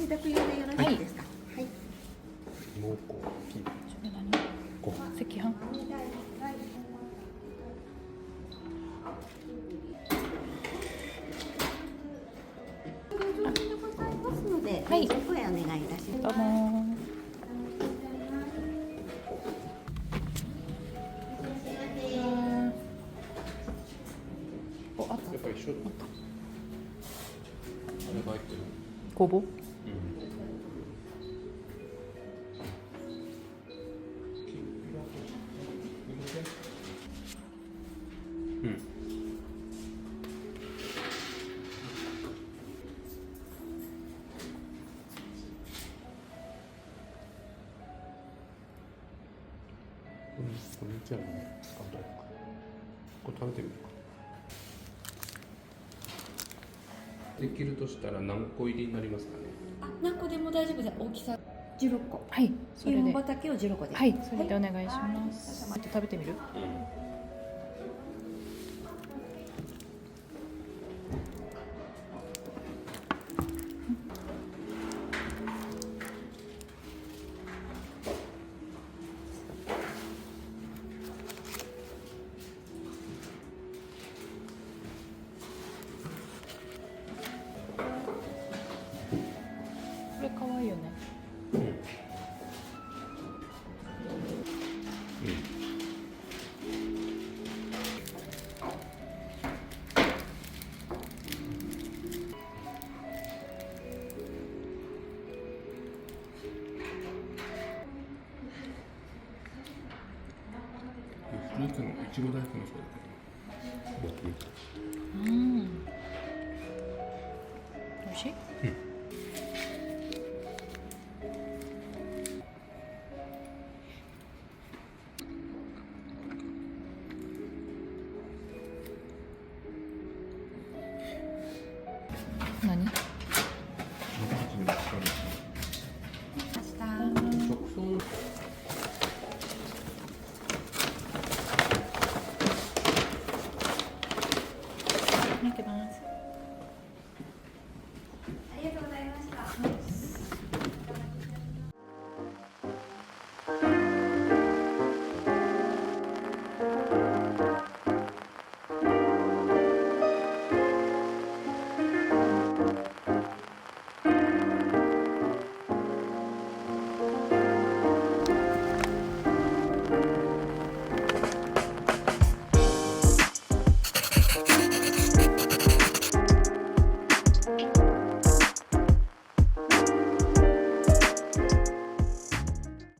みだく用でよろしいですか。はい。濃厚ピンそれ何？ご飯赤飯。上でございますので、はいご声お願いいたしどうます。もお、あった。やっぱり一緒だあれが入ってるごぼう。うんこれじゃあね、使うとか。これ食べてみるか。できるとしたら何個入りになりますかね。何個でも大丈夫です。大きさ16個。はい、それで。畑を16個で。はい、それでお願いします。ちょっと食べてみる？これ可愛いよね。フルーツのいちご大福のそうだけど、僕みたい。美味しい？何？